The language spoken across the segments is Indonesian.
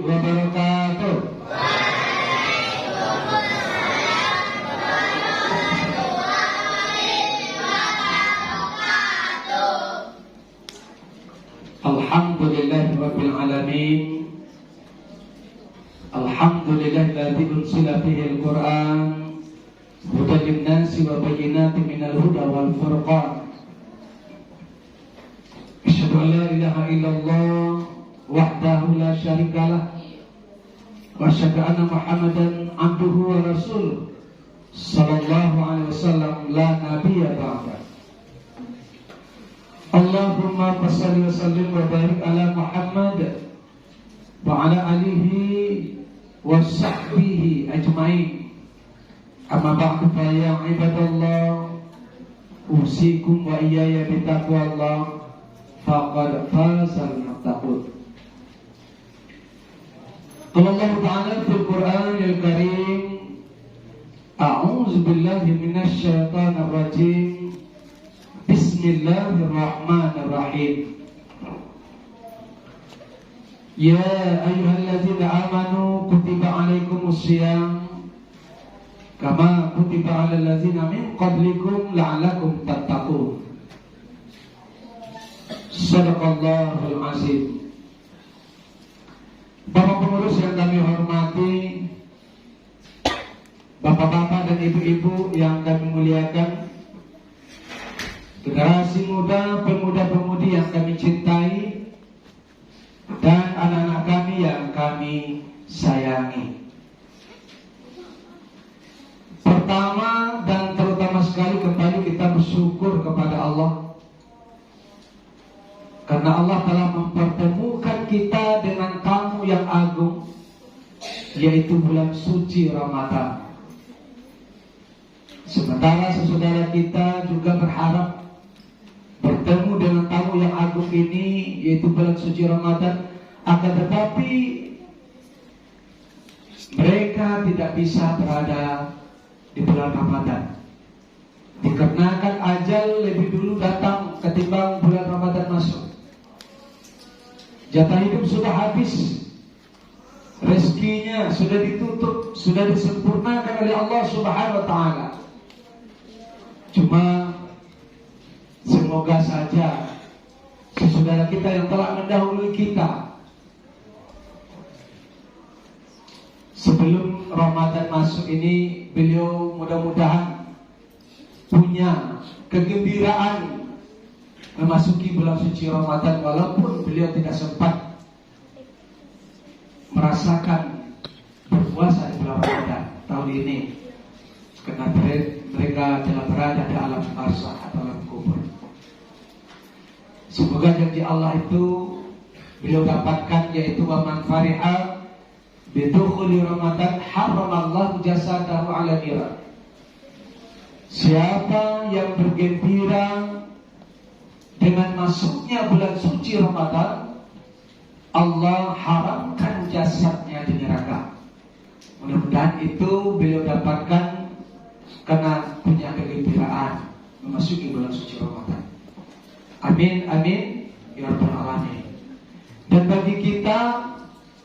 wabarakatuh. Alhamdulillahirabbil alamin. Alhamdulillahilladzi unzila fihil Qur'an hudan lin-nasi wa bayyinatin minal huda wal furqan. Asyhadu an la ilaha illallah wahdahu la syarikalah wa asyhadu anna Muhammadan abduhu wa rasuluh sallallahu alaihi wasallam la nabiyya ba'da. Allahumma shalli wa sallim wa barik ala Muhammad wa ala alihi wa sahbihi ajma'in. Amma ba'du fa ya ibadallah, usikum wa iyaya bitaqwallah, faqad fazal muttaqun. Allah Ta'ala fil Qur'anil Karim, a'udzu billahi minasy syaithanir rajim. Bismillahirrahmanirrahim. Ya ayyuhalladzina amanu kutiba alaikumusiyam kama kutiba alal ladzina min qablikum la'allakum tattaqun. Shadaqallahul azim. Bapak pengurus yang kami hormati, bapak-bapak dan ibu-ibu yang kami muliakan, generasi muda, pemuda-pemudi yang kami cintai, dan anak-anak kami yang kami sayangi. Pertama dan terutama sekali kembali kita bersyukur kepada Allah, karena Allah telah mempertemukan kita dengan tamu yang agung, yaitu bulan suci Ramadan. Sementara saudara kita juga berharap bertemu dengan tamu yang agung ini, yaitu bulan suci Ramadan. Akan tetapi mereka tidak bisa berada di bulan Ramadan, dikarenakan ajal lebih dulu datang ketimbang bulan Ramadan masuk. Jatah hidup sudah habis, rezekinya sudah ditutup, sudah disempurnakan oleh Allah Subhanahu wa Ta'ala. Cuma semoga saja saudara kita yang telah mendahului kita sebelum Ramadan masuk ini, beliau mudah-mudahan punya kegembiraan memasuki bulan suci Ramadan, walaupun beliau tidak sempat merasakan berpuasa di bulan Ramadan tahun ini, karena mereka telah berada di alam barzakh atau alam kubur. Semoga janji Allah itu beliau dapatkan, yaitu wa man fariha bidukhuli Ramadan haramallahu jasadahu ala nira. Siapa yang bergembira dengan masuknya bulan suci Ramadan, Allah haramkan jasadnya di neraka. Mudah-mudahan itu beliau dapatkan karena punya kegembiraan memasuki bulan suci Ramadan. Amin, amin, ya rabbal alamin. Dan bagi kita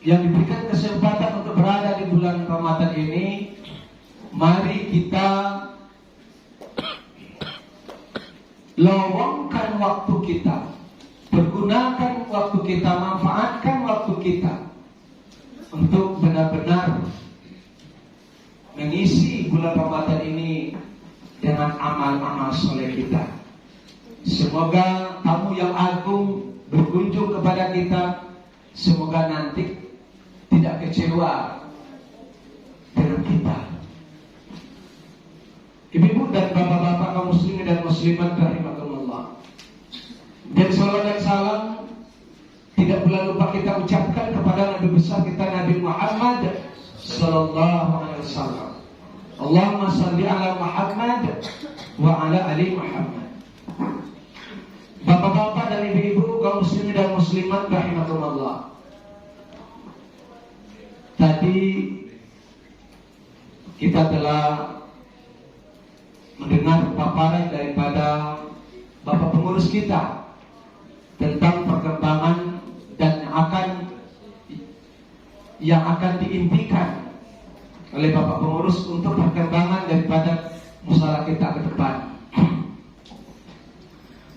yang diberikan kesempatan untuk berada di bulan Ramadan ini, mari kita lowongkan waktu kita, pergunakan waktu kita, manfaatkan waktu kita untuk benar-benar mengisi bulan Ramadan ini dengan amal-amal soleh kita. Semoga tamu yang agung berkunjung kepada kita, semoga nanti tidak kecewa dengan kita. Ibu-ibu dan bapak-bapak kaum muslimin dan muslimat rahimakumullah. Dan salawat dan salam tidak pula lupa kita ucapkan kepada Nabi besar kita, Nabi Muhammad sallallahu alaihi wasallam. Allahumma shalli ala Muhammad wa ala ali Muhammad. Bapak-bapak dan ibu-ibu kaum muslimin dan muslimat rahimakumullah. Tadi kita telah mendengar paparan daripada Bapak pengurus kita tentang perkembangan dan yang akan diimpikan oleh Bapak Pengurus untuk perkembangan daripada musyawarah kita ke depan.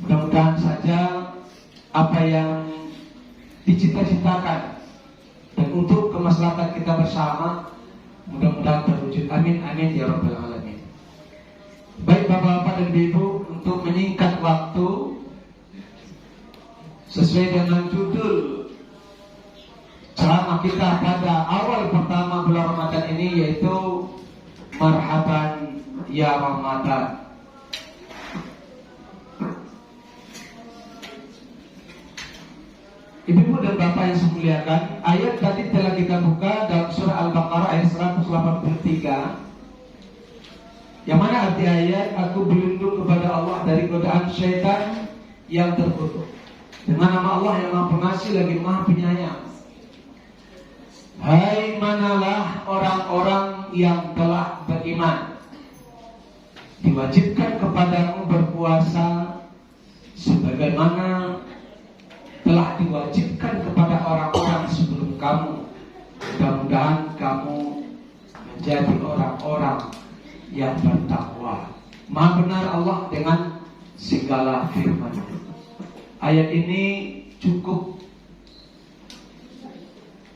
Mudah-mudahan saja apa yang dicita-citakan dan untuk kemaslahatan kita bersama mudah-mudahan terwujud. Amin amin ya rabbal alamin. Baik Bapak-bapak dan Ibu, untuk menyingkat waktu sesuai dengan judul ceramah kita pada awal pertama bulan Ramadan ini, yaitu Marhaban ya Ramadan. Ibu dan Bapak yang saya muliakan, ayat tadi telah kita buka dalam surah Al-Baqarah ayat 183, yang mana arti ayat, aku berlindung kepada Allah dari godaan syaitan yang terkutuk. Dengan nama Allah yang Maha Pengasih lagi Maha Penyayang. Hai manalah orang-orang yang telah beriman, diwajibkan kepadamu berpuasa sebagaimana telah diwajibkan kepada orang-orang sebelum kamu. Mudah-mudahan kamu menjadi orang-orang yang bertakwa. Maha benar Allah dengan segala firman. Ayat ini cukup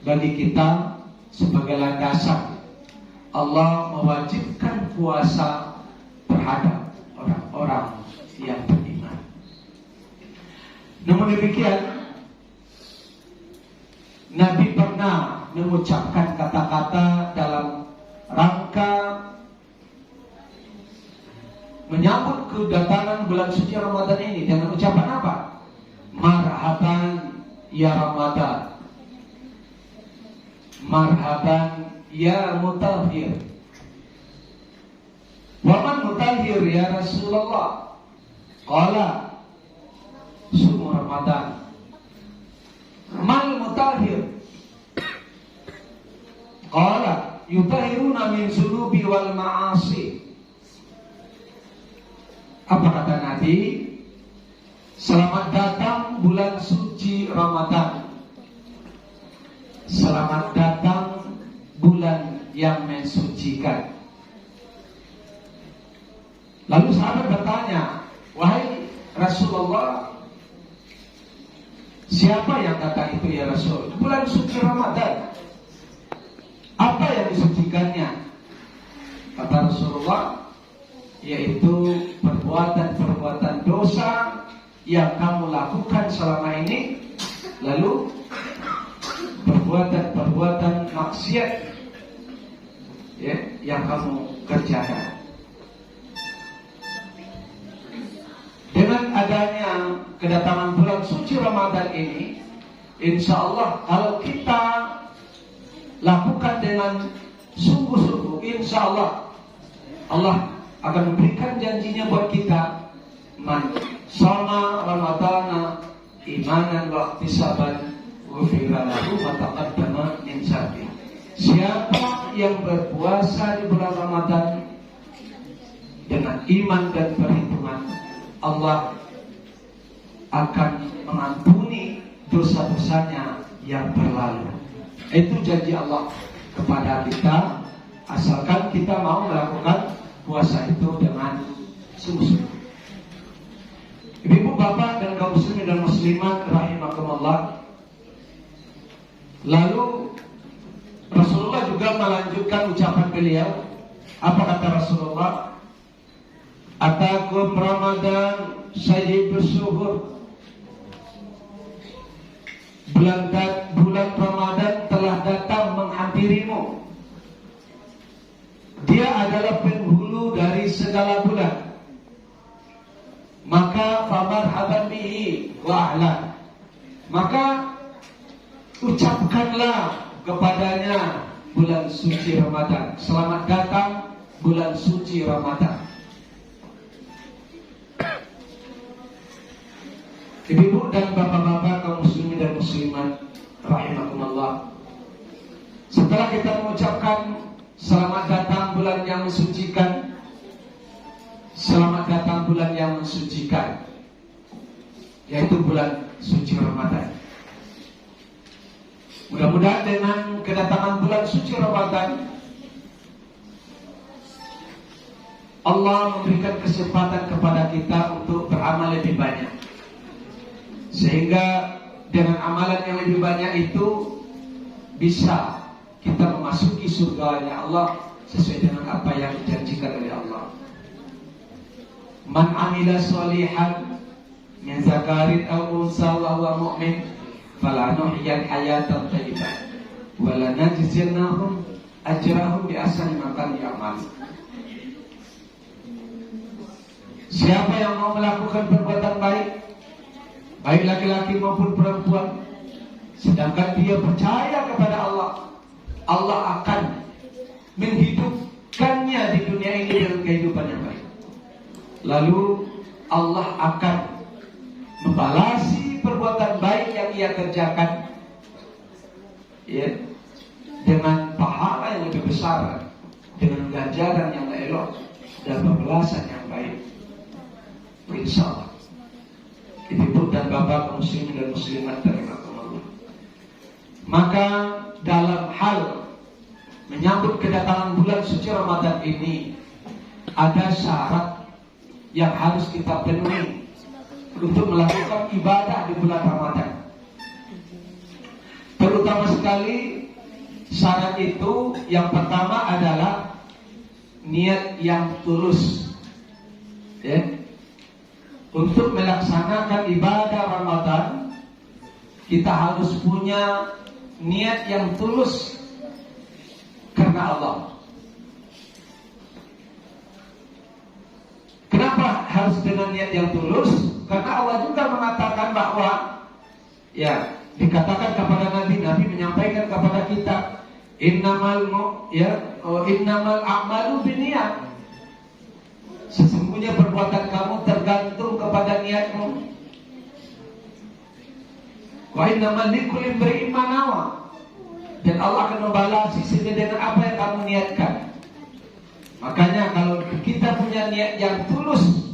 bagi kita sebagai landasan. Allah mewajibkan puasa terhadap orang-orang yang beriman. Namun demikian, Nabi pernah mengucapkan kata-kata dalam rangka menyambut kedatangan bulan suci Ramadan ini dengan ucapan apa? Marhaban ya Ramadan, marhaban ya mutahhir. Waman mutahhir ya Rasulullah? Qala sumu Ramadan. Mal mutahhir? Qala yutahhiruna min zunubi wal ma'asi. Apa kata Nabi? Selamat datang bulan suci Ramadan. Selamat datang bulan yang mensucikan. Lalu sahabat bertanya, wahai Rasulullah, siapa yang datang itu ya Rasul? Bulan suci Ramadan. Apa yang disucikannya? Kata Rasulullah, yaitu perbuatan-perbuatan dosa yang kamu lakukan selama ini, lalu perbuatan-perbuatan maksiat ya, yang kamu kerjakan. Dengan adanya kedatangan bulan suci Ramadan ini, insya Allah kalau kita lakukan dengan sungguh-sungguh, insya Allah Allah akan memberikan janjinya buat kita. Man shoma Ramadana imanan wa ihtisaban ghufira lahu ma taqaddama min dzambi. Siapa yang berpuasa di bulan Ramadan dengan iman dan perhitungan, Allah akan mengampuni dosa-dosanya yang berlalu. Itu janji Allah kepada kita, asalkan kita mau melakukan puasa itu dengan sungguh-sungguh. Ibu bapak dan kaum muslimin dan muslimat rahimakumullah. Lalu Rasulullah juga melanjutkan ucapan beliau. Apa kata Rasulullah? Atakum Ramadan sayyidus syuhur. Bulan Ramadan telah datang menghampirimu. Dia adalah penghulu dari segala bulan. Maka famarhaban bihi wa ahlan. Maka ucapkanlah kepadanya bulan suci Ramadan. Selamat datang bulan suci Ramadan. Ibu dan bapak-bapak kaum muslimin dan muslimat rahimakumullah. Setelah kita mengucapkan selamat datang bulan yang mensucikan, selamat datang bulan yang mensucikan, yaitu bulan suci Ramadan. Mudah-mudahan dengan kedatangan bulan suci Ramadan, Allah memberikan kesempatan kepada kita untuk beramal lebih banyak, sehingga dengan amalan yang lebih banyak itu bisa kita memasuki surganya Allah sesuai dengan apa yang dijanjikan oleh Allah. Man amila sholihan min zakarin aw unsa wa huwa mu'min falanuhyiyan hayatan thayyibah wa lanajziyannahum ajrahum bi ahsani ma kanu ya'malun. Siapa yang mau melakukan perbuatan baik, baik laki-laki maupun perempuan, sedangkan dia percaya kepada Allah, Allah akan menghidupkannya di dunia ini dengan kehidupan yang baik. Lalu Allah akan membalasi perbuatan baik yang ia kerjakan, ya, dengan pahala yang lebih besar, dengan ganjaran yang elok dan pembalasan yang baik. Insyaallah. Ibu dan bapak muslimin dan muslimat rahimakumullah. Maka dalam hal menyambut kedatangan bulan suci Ramadan ini, ada syarat yang harus kita penuhi untuk melakukan ibadah di bulan Ramadan. Terutama sekali syarat itu, yang pertama adalah niat yang tulus, ya. Untuk melaksanakan ibadah Ramadan, kita harus punya niat yang tulus karena Allah. Kenapa harus dengan niat yang tulus? Karena Allah juga mengatakan bahwa, ya, dikatakan kepada Nabi menyampaikan kepada kita, innamal a'malu binniyat. Sesungguhnya perbuatan kamu tergantung kepada niatmu. Wa innamal likulli imri'in ma nawa. Dan Allah akan membalas sesuai dengan apa yang kamu niatkan. Makanya kalau kita punya niat yang tulus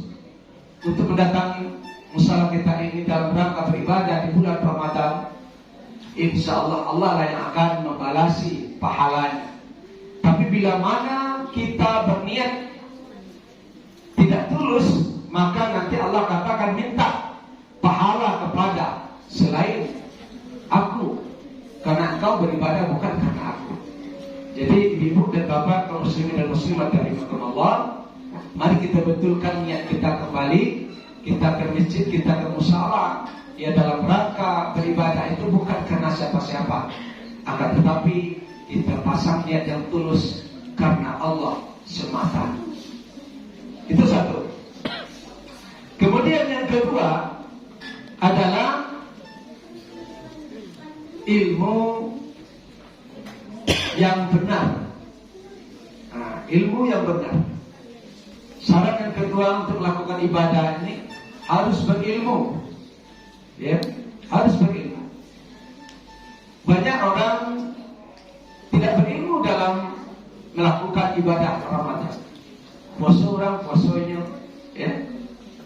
untuk mendatangi musala kita ini dalam rangka beribadah di bulan Ramadan, insya Allah Allah lah yang akan membalasi pahalanya. Tapi bila mana kita berniat tidak tulus, maka nanti Allah katakan minta pahala kepada selain aku, karena engkau beribadah bukan karena aku. Jadi ibu dan bapak kaum muslimin dan muslimat rahimakumullah, mari kita betulkan niat kita kembali. Kita ke masjid, kita ke musala, ya, dalam rangka beribadah itu bukan karena siapa-siapa, akan tetapi kita pasang niat yang tulus karena Allah semata. Itu satu. Kemudian yang kedua adalah ilmu yang benar. Nah, ilmu yang benar. Syarat yang kedua untuk melakukan ibadah ini harus berilmu, ya, harus berilmu. Banyak orang tidak berilmu dalam melakukan ibadah Ramadan. Puasa orang puasanya, ya,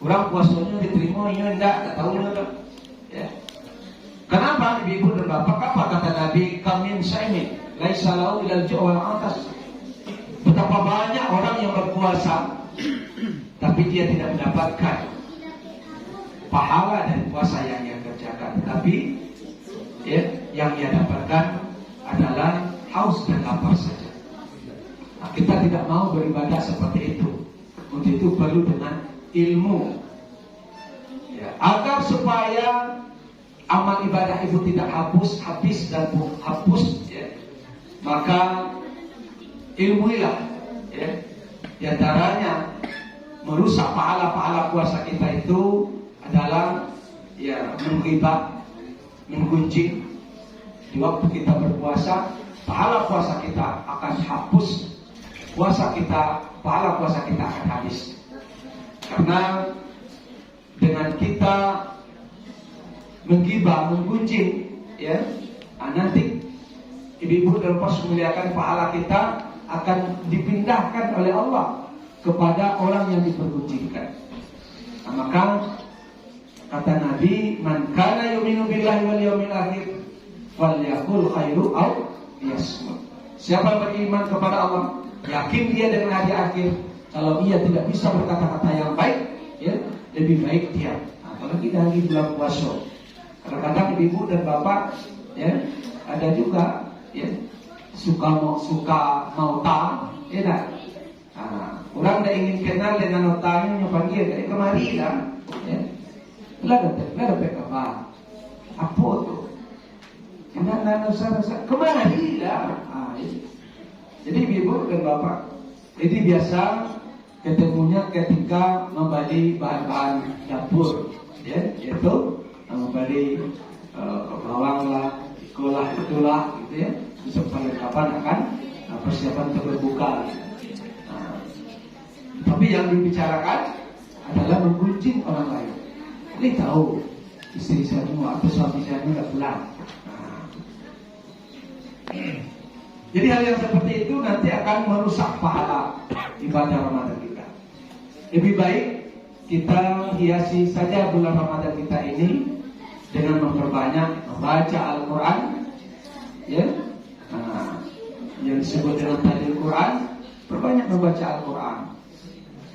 orang puasanya diterima, ini enggak tahu juga, ya. Kenapa ibu dan bapak? Apa kata Nabi? Kamin saimin, laisa lahu ilal ju' wal atas. Betapa banyak orang yang berpuasa, tapi dia tidak mendapatkan pahala dari puasa yang dia kerjakan. Tapi, ya, yang dia dapatkan adalah haus dan lapar saja. Nah, kita tidak mau beribadah seperti itu. Untuk itu perlu dengan ilmu, ya, agar supaya amal ibadah itu tidak habis dan hapus, ya, maka ilmuilah, ya. Di antaranya merusak pahala-pahala puasa kita itu adalah, ya, menggibah, menggunjing. Di waktu kita berpuasa, pahala puasa kita akan hapus. Pahala puasa kita akan habis. Karena dengan kita menggibah, menggunjing, ya, nanti ibu-ibu dan bapak memuliakan, pahala kita akan dipindahkan oleh Allah kepada orang yang dipergunjingkan. Nah, maka kata Nabi, man kana yu'minu billahi wal yawmil akhir falyaqul khairu aw liyasmut. Siapa yang beriman kepada Allah, yakin dia dengan hari akhir, kalau ia tidak bisa berkata-kata yang baik, ya, lebih baik diam. Apalagi dari bulan puasa. Kadang-kadang ibu dan bapak, ya, ada juga, ya, suka mau tahu, ya tak? Orang tidak ingin kenal dengan notanya, panggil dari kemari lah, ya. Lah dapat apa? Apa tu? Kenal kemari lah. Jadi ibu dan bapak, jadi biasa ketemunya ketika membeli bahan-bahan dapur, ya, yaitu membeli bawang lah, itulah, gitu ya, untuk perlengkapan akan persiapan untuk berbuka. Tapi yang dibicarakan adalah menggunjing orang lain. Ini tahu istri saya atau suami saya tidak pulang. Jadi hal yang seperti itu nanti akan merusak pahala ibadah Ramadan kita. Lebih baik kita hiasi saja bulan Ramadan kita ini dengan memperbanyak membaca Al-Quran, ya, yang disebut dengan tajwid Quran, perbanyak membaca Al-Quran.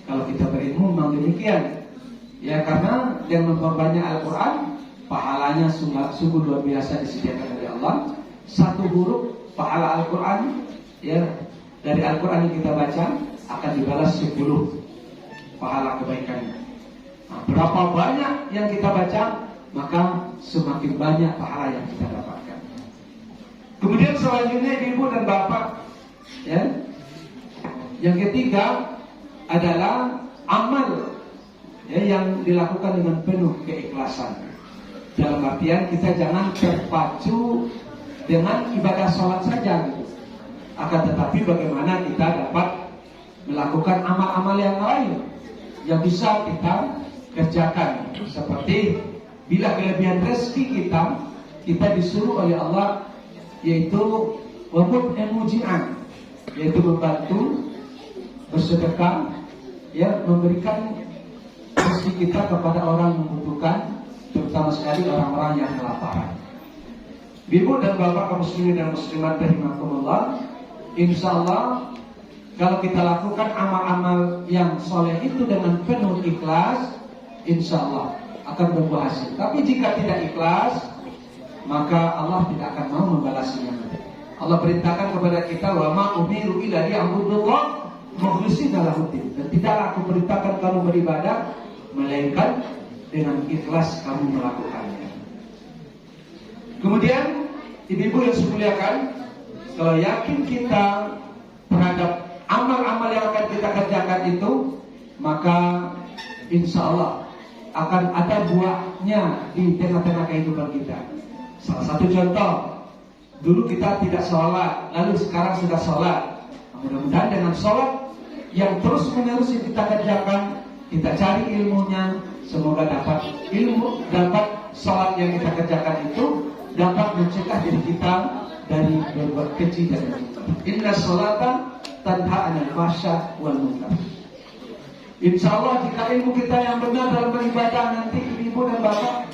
Kalau kita berilmu memang demikian, ya, karena dengan memperbanyak Al-Quran pahalanya sungguh luar biasa disediakan oleh Allah. Satu huruf pahala Al-Quran, ya, dari Al-Quran yang kita baca akan dibalas 10 pahala kebaikannya. Berapa banyak yang kita baca, maka semakin banyak pahala yang kita dapatkan. Kemudian selanjutnya ibu dan bapak, ya, yang ketiga adalah amal, ya, yang dilakukan dengan penuh keikhlasan. Dalam artian kita jangan terpacu dengan ibadah sholat saja, gitu. Akan tetapi bagaimana kita dapat melakukan amal-amal yang lain yang bisa kita kerjakan. Seperti bila kelebihan rezeki kita disuruh oleh Allah, yaitu wabud emujian, yaitu membantu, bersedekah, ya, memberikan rezeki kita kepada orang yang membutuhkan, terutama sekali orang-orang yang kelaparan. Ibu dan bapak kaum muslimin dan muslimat rahimakumullah, insyaallah kalau kita lakukan amal-amal yang soleh itu dengan penuh ikhlas, insyaallah akan berbuah hasil. Tapi jika tidak ikhlas, maka Allah tidak akan mau membalasnya. Allah perintahkan kepada kita, wa ma umiru illa liya'budullah mukhlishina lahuddin. Dan tidaklah aku perintahkan kamu beribadah melainkan dengan ikhlas kamu melakukannya. Kemudian ibu-ibu yang saya muliakan, kalau yakin kita terhadap amal-amal yang akan kita kerjakan itu, maka insya Allah akan ada buahnya di tengah-tengah kehidupan kita. Salah satu contoh, dulu kita tidak sholat, lalu sekarang sudah sholat. Mudah-mudahan dengan sholat yang terus-menerus kita kerjakan, kita cari ilmunya, semoga dapat ilmu, dapat sholat yang kita kerjakan itu dapat mencegah diri kita dari berbuat keji dan munkar. Inna sholata tanha 'anil fahsya wal munkar. Insyaallah jika ilmu kita yang benar dalam beribadah nanti ibu dan bapak,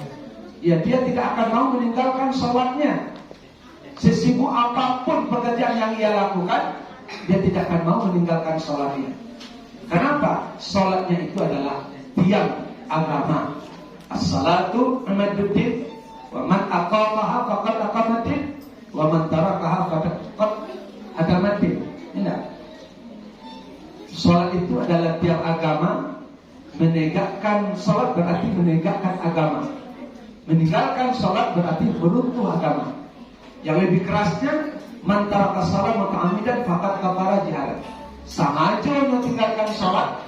ya, dia tidak akan mau meninggalkan sholatnya. Sesibuk apapun pekerjaan yang ia lakukan, dia tidak akan mau meninggalkan sholatnya. Kenapa? Sholatnya itu adalah tiang agama. As-salatu imaduddin, wa man aqamaha faqad aqamaddin, wa man tarakaha faqad hadamaddin. Ingat, sholat itu adalah tiang agama. Menegakkan sholat berarti menegakkan agama. Meninggalkan sholat berarti meruntuh agama. Yang lebih kerasnya, man taraka shalah muta'ammidan faqad kafara jihadan. Sengaja meninggalkan sholat,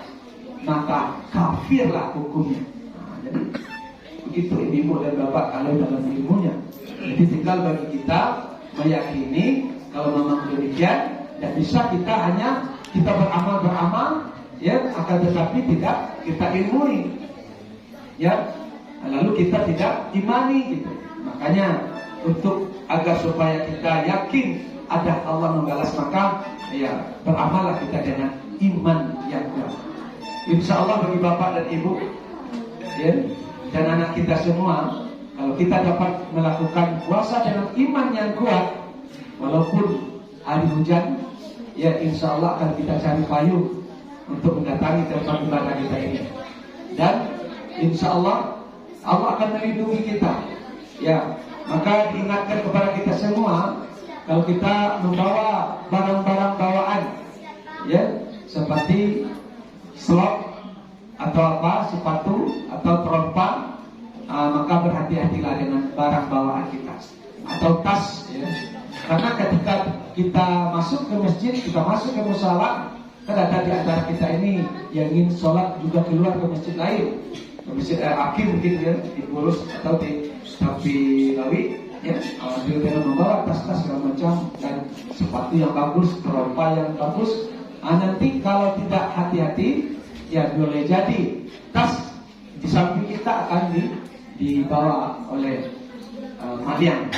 maka kafirlah hukumnya. Jadi begitu ibu dan bapak kalau dalam ilmunya. Jadi tinggal bagi kita meyakini kalau memang demikian, tidak bisa kita hanya kita beramal, ya, akan tetapi tidak kita ilmui, ya, lalu kita tidak imani, gitu. Makanya untuk agar supaya kita yakin ada Allah membalas, maka ya beramallah kita dengan iman yang kuat. Insya Allah bagi bapak dan ibu, ya, dan anak kita semua, Kalau kita dapat melakukan puasa dengan iman yang kuat, walaupun hari hujan, ya insya Allah akan kita cari payung untuk mendatangi tempat ibadah kita ini. Dan insya Allah Allah akan melindungi kita. Ya, maka diingatkan kepada kita semua, kalau kita membawa barang-barang bawaan, ya seperti slop atau apa, sepatu atau trompa, maka berhati-hatilah dengan barang bawaan kita atau tas, ya. Karena ketika kita masuk ke masjid, kita masuk ke musala, kan ada di antara kita ini yang ingin sholat juga keluar ke masjid lain, ke masjid akhir mungkin ya, di Purus atau di Lawi, ya. Dia dengan membawa tas-tas segala macam dan sepatu yang bagus, trompa yang bagus. Nanti kalau tidak hati-hati, ya boleh jadi tas di samping kita akan dibawa oleh malian.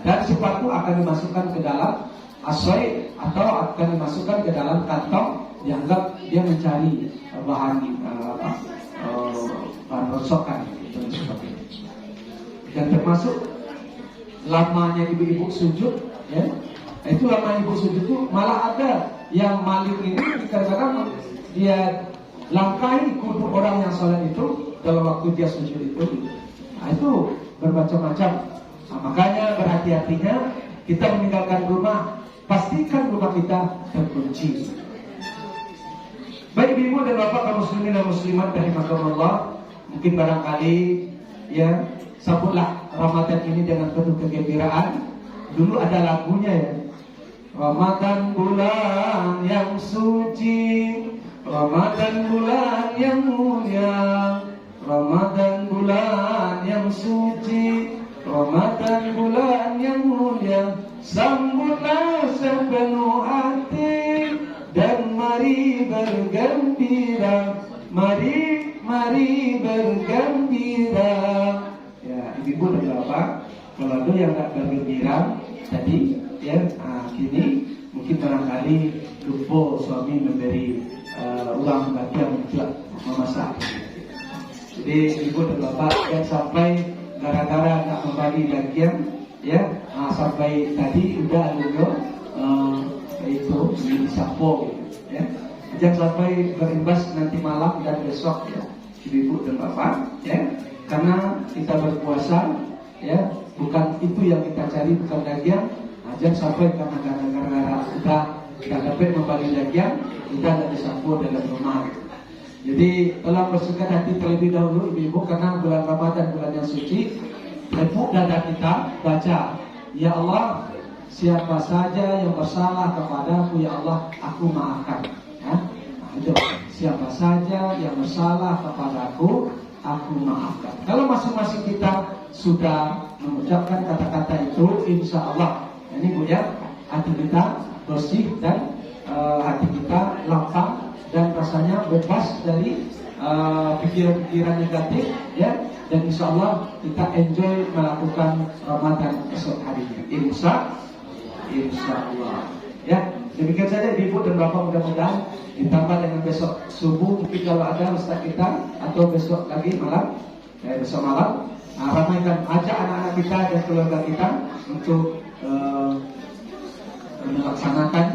Dan sepatu akan dimasukkan ke dalam asoy atau akan dimasukkan ke dalam kantong, dianggap dia mencari bahan rosokan dan sebagainya. Dan termasuk lamanya ibu-ibu sujud, ya. Itu lama ibu sujud itu malah ada yang maling ini kadang-kadang dia langkahi kudu orang yang sholat itu dalam waktu dia sujud itu. Itu bermacam-macam. Makanya berhati-hatinya kita meninggalkan rumah, pastikan rumah kita terkunci. Baik ibu dan bapak kaum muslimin dan muslimat rahimakumullah, mungkin barangkali ya sambutlah Ramadan ini dengan penuh kegembiraan. Dulu ada lagunya ya, Ramadan bulan yang suci, Ramadan bulan yang mulia, Ramadan bulan yang suci, Ramadan bulan yang mulia, sambutlah sepenuh hati dan mari bergembira, mari bergembira. Ya, ibu dan bapak, kalau ada yang tak bergembira tadi, ya, kini mungkin barangkali lupa suami memberi uang bagi yang untuk memasak. Jadi ibu dan bapak jangan sampai gara-gara nak kembali bagian, ya, sampai tadi udah dulu itu disapo, ya. Jangan sampai berimbas nanti malam dan besok, ya, ibu dan bapak, ya. Karena kita berpuasa, ya, bukan itu yang kita cari, bukan bagian. Jangan sampai karena gara-gara udah dapat kembali bagian, kita ada disapo dalam rumah. Jadi tolong bersihkan hati terlebih dahulu ibu-ibu, karena bulan Ramadan bulan yang suci. Tepuk dada kita, baca, ya Allah, siapa saja yang bersalah kepadaku, ya Allah, aku maafkan. Ya? Itu, siapa saja yang bersalah kepadaku, aku maafkan. Kalau masing-masing kita sudah mengucapkan kata-kata itu, insya Allah, ini bu ya, hati kita bersih dan hati kita lapang dan rasanya bebas dari pikiran-pikiran negatif, ya. Dan insya Allah kita enjoy melakukan Ramadan esok harinya. Insya Allah. Ya, demikian saja ibu dan bapak, mudah-mudahan ditambah dengan besok subuh mungkin kalau ada ustaz kita, atau besok lagi malam, besok malam, ramaikan, ajak anak-anak kita dan keluarga kita untuk melaksanakan,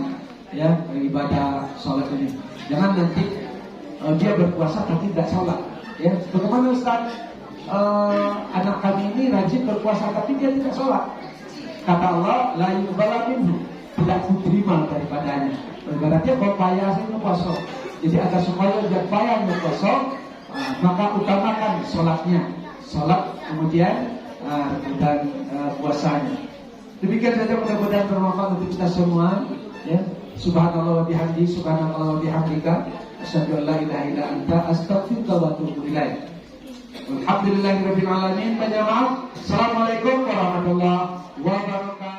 ya, ibadah sholat ini. Jangan nanti dia berpuasa tapi tidak sholat, ya. Bagaimana ustaz? Anak kami ini rajin berpuasa tapi dia tidak sholat. Kata Allah, la yuqbalu minhu, tidak diterima daripadanya. Berarti berpayah itu puasa. Jadi agar supaya dia payah berpuasa, maka utamakan sholatnya, sholat kemudian dan puasanya. Demikian saja, mudah-mudahan bermanfaat untuk kita semua, ya. Subhanallah wa bihamdi, subhanallah wa bihamdika, asyhadu an la ilaha illa anta, astaghfiruka wa atubu ilaik. Alhamdulillahirabbil alamin. Banyak maaf. Assalamualaikum warahmatullahi wabarakatuh.